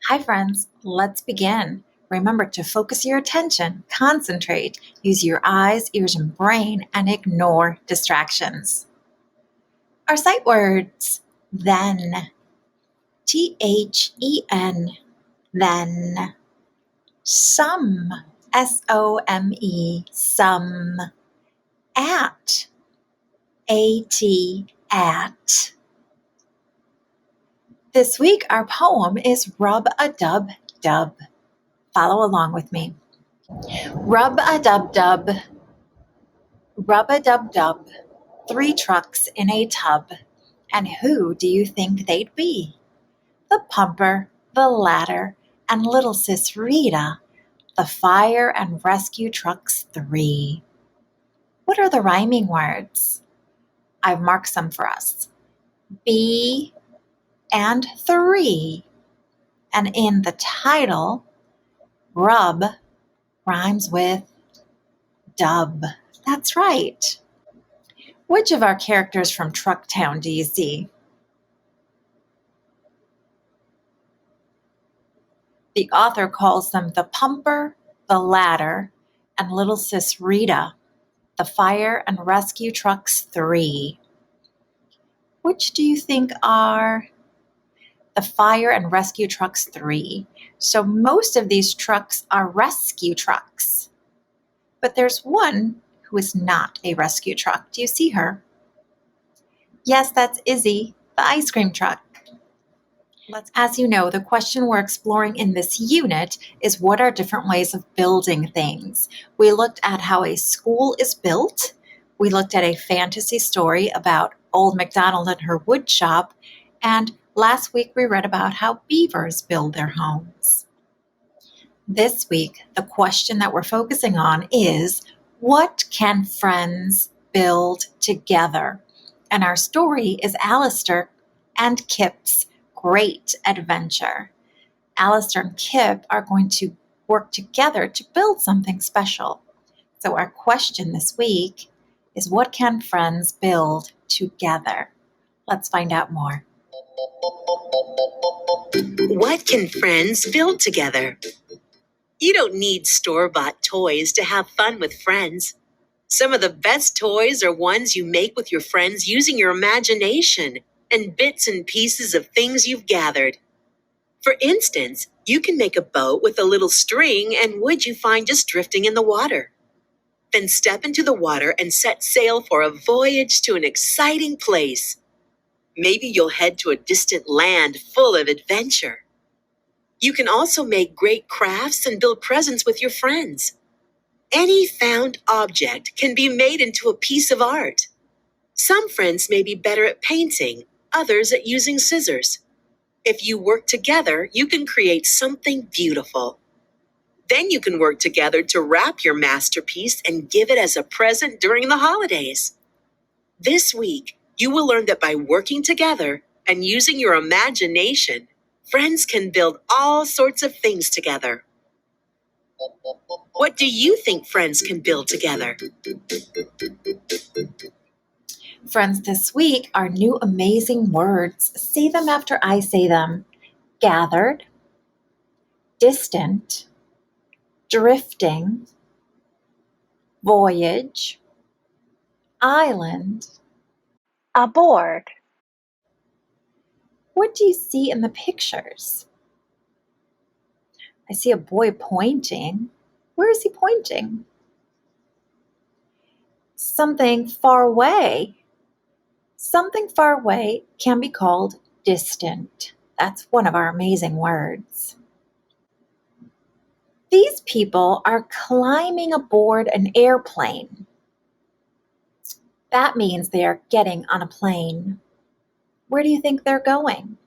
Hi, friends. Let's begin. Remember to focus your attention, concentrate, use your eyes, ears, and brain, and ignore distractions. Our sight words, then, THEN, then, some, SOME, some, at, at. This week, our poem is Rub-a-Dub-Dub. Follow along with me. Rub-a-dub-dub, rub-a-dub-dub, 3 trucks in a tub. And who do you think they'd be? The pumper, the ladder, and little sis Rita, the fire and rescue trucks 3. What are the rhyming words? I've marked some for us. B and 3. And in the title, rub rhymes with dub. That's right. Which of our characters from Trucktown do you see? The author calls them the pumper, the ladder, and little sis Rita, the fire and rescue trucks 3. Which do you think are the fire and rescue trucks 3? So most of these trucks are rescue trucks, but there's one who is not a rescue truck. Do you see her? Yes, that's Izzy, the ice cream truck. As you know, the question we're exploring in this unit is what are different ways of building things. We looked at how a school is built. We looked at a fantasy story about Old MacDonald and her wood shop. And last week we read about how beavers build their homes. This week, the question that we're focusing on is, what can friends build together? And our story is Alistair and Kip's great adventure. Alistair and Kip are going to work together to build something special. So our question this week is, what can friends build together? Let's find out more. What can friends build together? You don't need store-bought toys to have fun with friends. Some of the best toys are ones you make with your friends using your imagination and bits and pieces of things you've gathered. For instance, you can make a boat with a little string and wood you find just drifting in the water. Then step into the water and set sail for a voyage to an exciting place. Maybe you'll head to a distant land full of adventure. You can also make great crafts and build presents with your friends. Any found object can be made into a piece of art. Some friends may be better at painting, others at using scissors. If you work together, you can create something beautiful. Then you can work together to wrap your masterpiece and give it as a present during the holidays. This week, you will learn that by working together and using your imagination, friends can build all sorts of things together. What do you think friends can build together? Friends, this week, our new amazing words. Say them after I say them. Gathered, distant, drifting, voyage, island, aboard, What do you see in the pictures? I see a boy pointing. Where is he pointing? Something far away. Something far away can be called distant. That's one of our amazing words. These people are climbing aboard an airplane. That means they are getting on a plane. Where do you think they're going?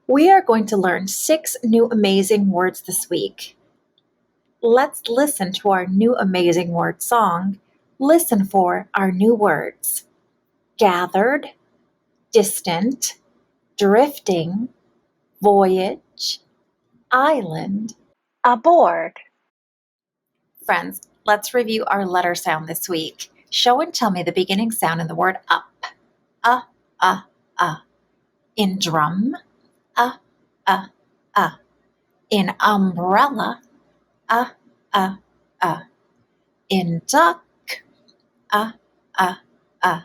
We are going to learn 6 new amazing words this week. Let's listen to our new amazing word song. Listen for our new words. Gathered, distant, drifting, voyage, island, aboard, Friends, let's review our letter sound this week. Show and tell me the beginning sound in the word up. Uh. In drum, uh, uh, uh. In umbrella, uh, uh, uh. In duck, uh, uh, uh.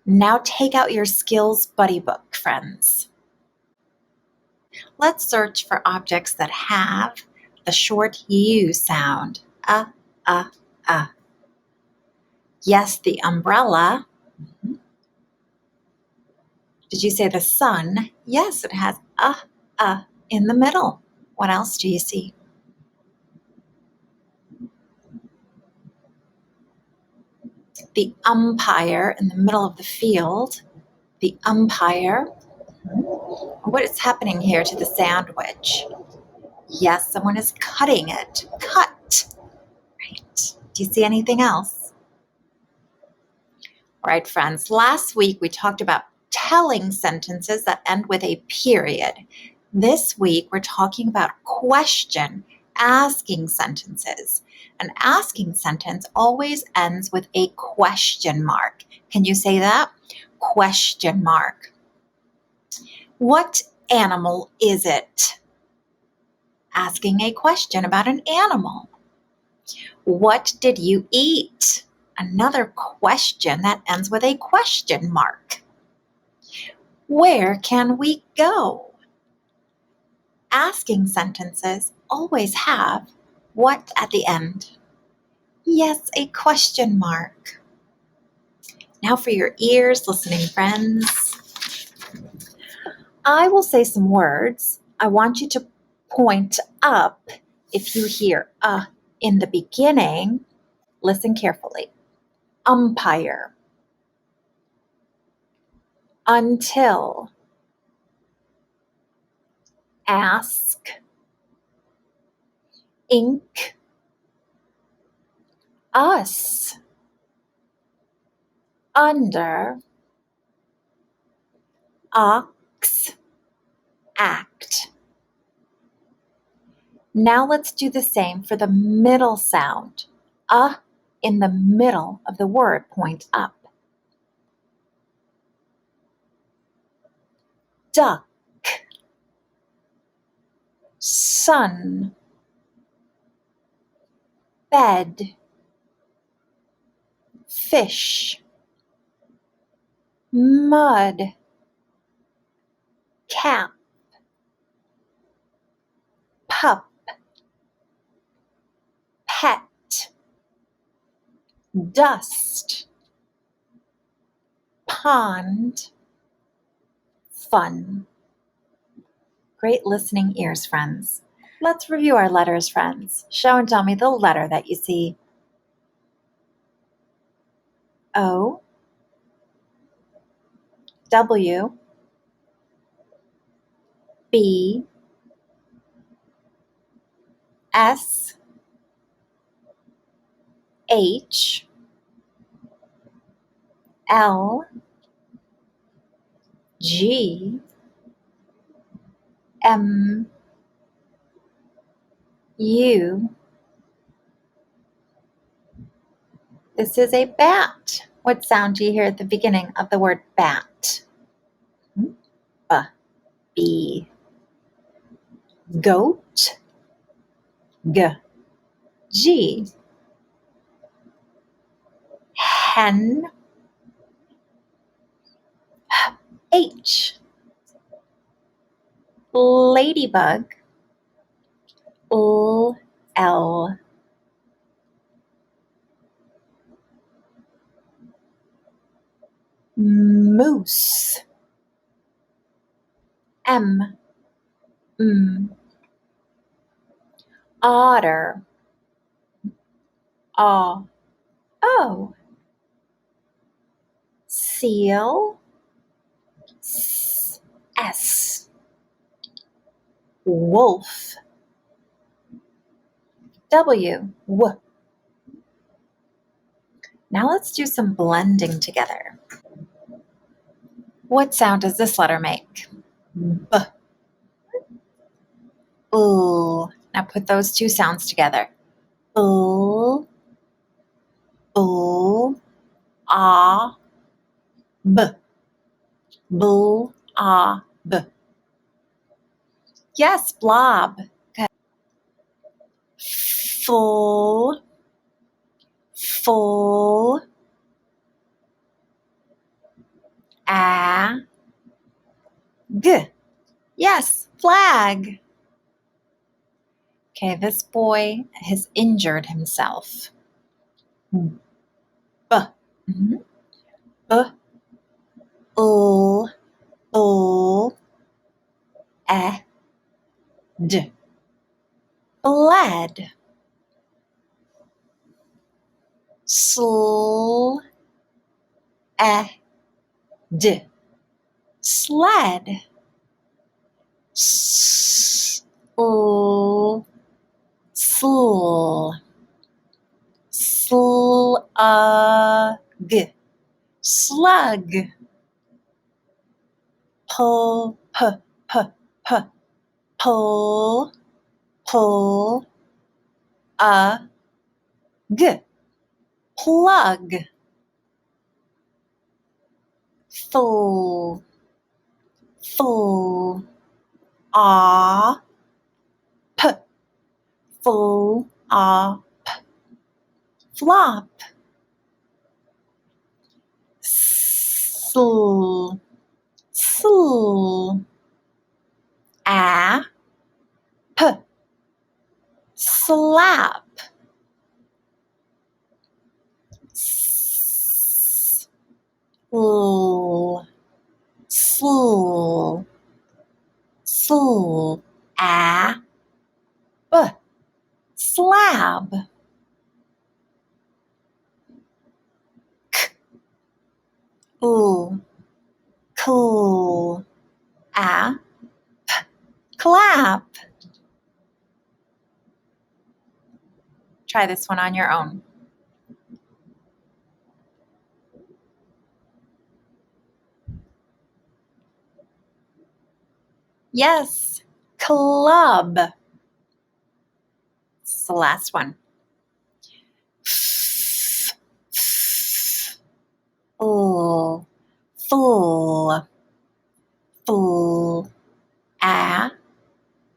Now take out your skills buddy book, friends. Let's search for objects that have the short U sound. Uh. Yes, the umbrella. Did you say the sun? Yes, it has in the middle. What else do you see? The umpire in the middle of the field. The umpire. What is happening here to the sandwich? Yes, someone is cutting it. Cut. Right. Do you see anything else? All right, friends. Last week we talked about telling sentences that end with a period. This week we're talking about asking sentences. An asking sentence always ends with a question mark. Can you say that? Question mark. What animal is it? Asking a question about an animal. What did you eat? Another question that ends with a question mark. Where can we go? Asking sentences always have what at the end? Yes, a question mark. Now for your ears, listening friends. I will say some words. I want you to point up if you hear in the beginning. Listen carefully. Umpire. Until. Ask. Ink. Us. Under. Ox. Act. Now let's do the same for the middle sound. In the middle of the word, point up. Duck. Sun. Bed. Fish. Mud. Cap. Pup. Pet. Dust. Pond. Fun. Great listening ears, friends. Let's review our letters, friends. Show and tell me the letter that you see. O. W. B. S. H. L. G. M. U. This is a bat. What sound do you hear at the beginning of the word bat? B. B. Goat. G. G. Hen. H. Ladybug. L. L. Moose. M. M. Otter. O. O. Seal. S. Wolf. W. W. Now let's do some blending together. What sound does this letter make? B. Ooh. Now put those two sounds together. Ooh. Ooh. Ah. B. Bull. Yes, blob. Good. Full. Full. G. Yes, flag. Okay, this boy has injured himself. B. Mhm. B. L. L. E. D. Bled. Sl. E. D. Sled. S. L. Sl. Slug. Slug. Pull. Pull. Pull. G. Plug. Full. Full. P. Full. Flop. Sl. Sl. P. Slap. Sl. Sl. Sl. B. Slab. L. Cool. Clap. Try this one on your own. Yes, club. It's the last one. Full. Full. Full.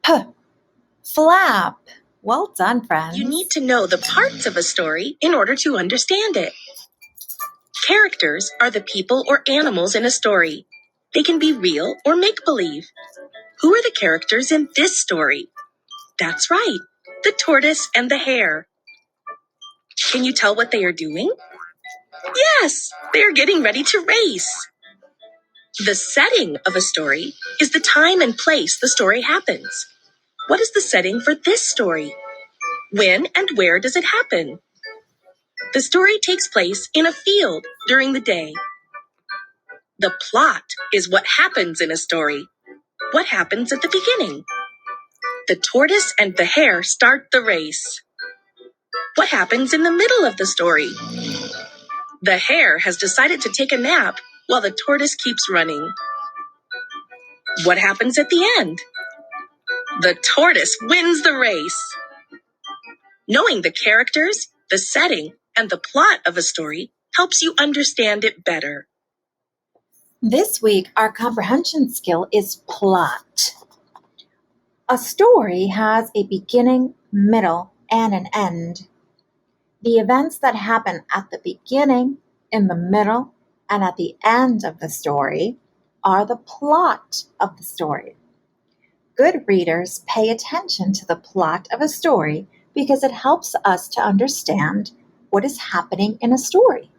P. Flap. Well done, friends. You need to know the parts of a story in order to understand it. Characters are the people or animals in a story. They can be real or make-believe. Who are the characters in this story? That's right, the tortoise and the hare. Can you tell what they are doing? Yes, they are getting ready to race. The setting of a story is the time and place the story happens. What is the setting for this story? When and where does it happen? The story takes place in a field during the day. The plot is what happens in a story. What happens at the beginning? The tortoise and the hare start the race. What happens in the middle of the story? The hare has decided to take a nap while the tortoise keeps running. What happens at the end? The tortoise wins the race. Knowing the characters, the setting, and the plot of a story helps you understand it better. This week, our comprehension skill is plot. A story has a beginning, middle, and an end. The events that happen at the beginning, in the middle, and at the end of the story are the plot of the story. Good readers pay attention to the plot of a story because it helps us to understand what is happening in a story.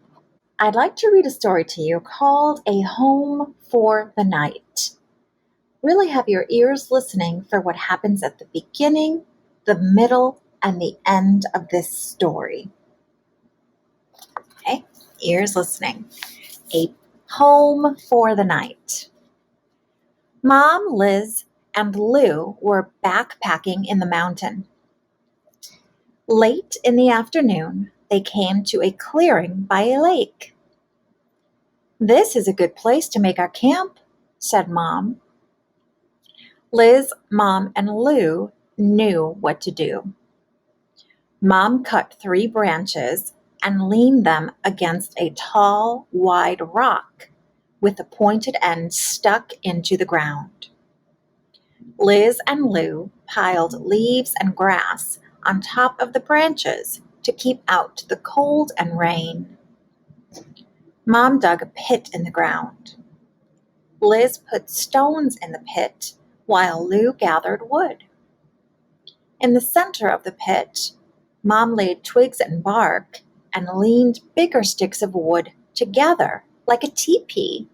I'd like to read a story to you called A Home for the Night. Really have your ears listening for what happens at the beginning, the middle, and the end of this story. Okay, ears listening. A Home for the Night. Mom, Liz, and Lou were backpacking in the mountain. Late in the afternoon, they came to a clearing by a lake. "This is a good place to make our camp," said Mom. Liz, Mom, and Lou knew what to do. Mom cut 3 branches and leaned them against a tall, wide rock, with the pointed end stuck into the ground. Liz and Lou piled leaves and grass on top of the branches to keep out the cold and rain. Mom dug a pit in the ground. Liz put stones in the pit while Lou gathered wood. In the center of the pit, Mom laid twigs and bark and leaned bigger sticks of wood together like a teepee.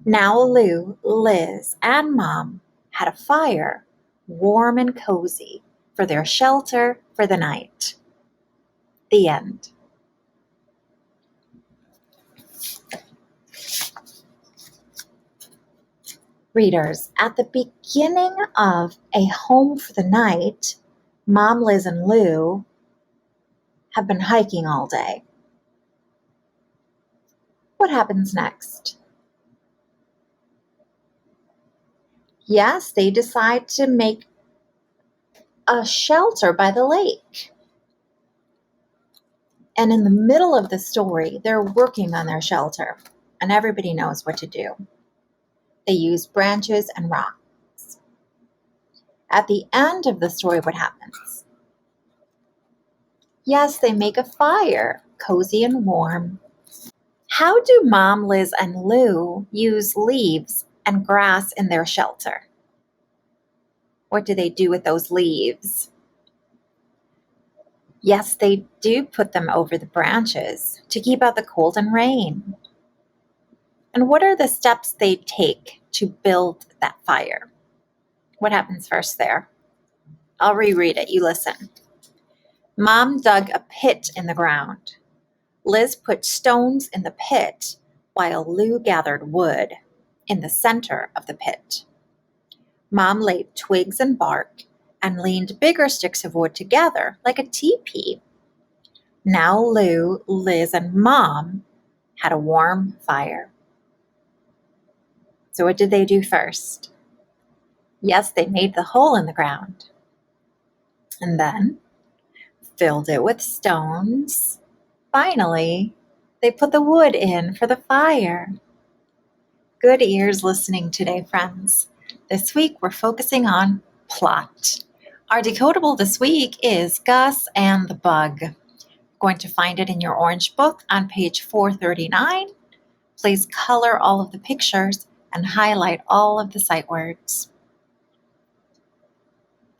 Now Lou, Liz, and Mom had a fire, warm and cozy, for their shelter for the night. The end. Readers, at the beginning of A Home for the Night, Mom, Liz, and Lou have been hiking all day. What happens next? Yes, they decide to make a shelter by the lake. And in the middle of the story, they're working on their shelter, and everybody knows what to do. They use branches and rocks. At the end of the story, what happens? Yes, they make a fire, cozy and warm. How do Mom, Liz, and Lou use leaves and grass in their shelter? What do they do with those leaves? Yes, they do put them over the branches to keep out the cold and rain. And what are the steps they take to build that fire? What happens first there? I'll reread it. You listen. Mom dug a pit in the ground. Liz put stones in the pit while Lou gathered wood in the center of the pit. Mom laid twigs and bark and leaned bigger sticks of wood together like a teepee. Now Lou, Liz, and Mom had a warm fire. So what did they do first? Yes, they made the hole in the ground. And then filled it with stones. Finally, they put the wood in for the fire. Good ears listening today, friends. This week we're focusing on plot. Our decodable this week is Gus and the Bug. Going to find it in your orange book on page 439. Please color all of the pictures and highlight all of the sight words.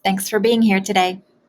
Thanks for being here today.